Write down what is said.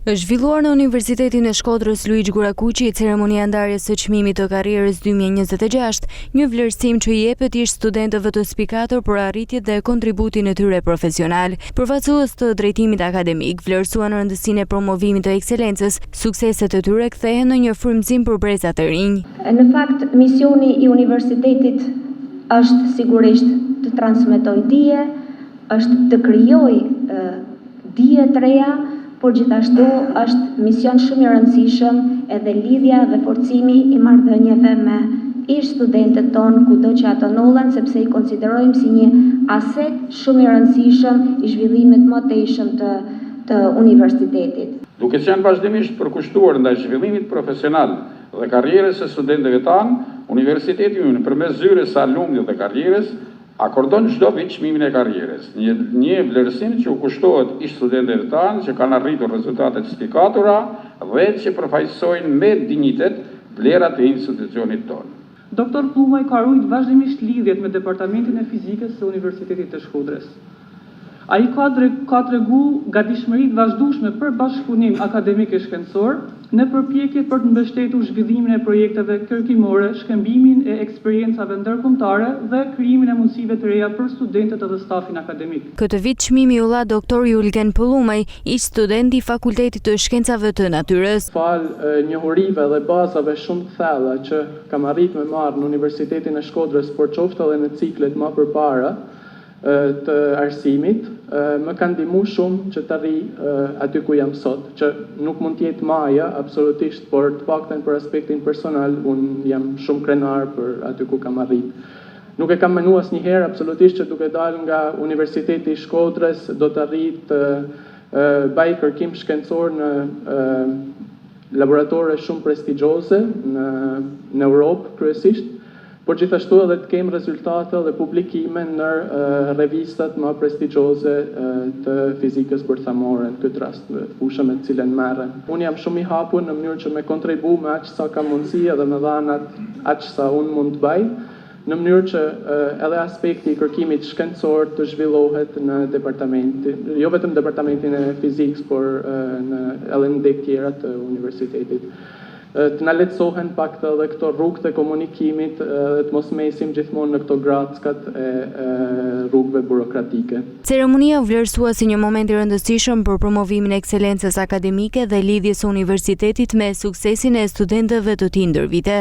Është zhvilluar në Universitetin e Shkodrës Luigjë Gurakuqi ceremonia ndarjes së çmimit të karrierës 2026, një vlerësim që i jepet ish studentëve të spikatur për arritjet dhe kontributin e tyre profesional. Përfaqësues të drejtimit akademik vlerësuan rëndësinë e promovimit të ekselencës, sukseset e tyre kthehen në një frymëzim për brezat e rinj. Në fakt, misioni i universitetit është sigurisht të transmetoj dije, është të krijoj dije të reja, por gjithashtu është mision shumë i rëndësishëm edhe lidhja dhe forcimi i marrëdhënieve me ish studentët tonë kudo që ato ndodhen, sepse i konsiderojmë si një aset shumë i rëndësishëm i zhvillimit më të ejshëm të universitetit. Duke qenë vazhdimisht përkushtuar ndaj zhvillimit profesional dhe karrierës së studentëve tanë, Universiteti ynë përmes zyres së alumnit dhe karrierës akordon çdo vit çmimin e karrierës, një vlerësim që u kushtohet ish studentëve tanë që kanë arritur rezultate të spikatura dhe që përfaqësojnë me dinjitet vlerat e institucionit tonë. Doktor Plumaj ka ruajtur vazhdimisht lidhjet me Departamentin e Fizikës së Universitetit të Shkodrës. Ai ka tregu gatishmëri të vazhdueshme për bashkëpunim akademik e shkencor në përpjekje për të mbështetur zhvillimin e projekteve kërkimore, shkëmbimin e eksperiencave ndërkombëtare dhe krijimin e mundësive të reja për studentët dhe stafin akademik. Këtë vit çmimi u dha doktor Julgen Pullumaj, ish student i Fakultetit të Shkencave të Natyrës. Fal njohurive dhe bazave shumë të thella që kam arritur me marrë në Universitetin e Shkodrës, por qoftë edhe në ciklet më përpara të arsimit, më kanë ndihmuar shumë që të arri aty ku jam sot, që nuk mund të jetë maja absolutisht, por të paktën për aspektin personal unë jam shumë krenar për aty ku kam arrit. Nuk e kam menuar asnjëherë absolutisht që duke dalë nga Universiteti i Shkodrës do të arrit bëj kërkim shkencor në laboratore shumë prestigjioze në Europë kryesisht, por gjithashtu edhe të kemë rezultate dhe publikime në revistat më prestigjioze të fizikës bërthamore, në këtë rast fushën me të cilën merren. Unë jam shumë i hapur në mënyrë që me kontribu me aq sa kam mundësi edhe me dhanat aq sa unë mund të bëj, në mënyrë që edhe aspekti i kërkimit shkencor të zhvillohet në departamentin, jo vetëm departamentin e fizikës, por edhe në dhe tjera të universitetit. Të na lehtësohen pak edhe këto rrugë të komunikimit dhe të mos mesim gjithmonë në këto grackat e rrugëve burokratike. Ceremonia u vlerësua si një moment i rëndësishëm për promovimin e ekselencës akademike dhe lidhjes së universitetit me suksesin e studentëve të tij ndër vite.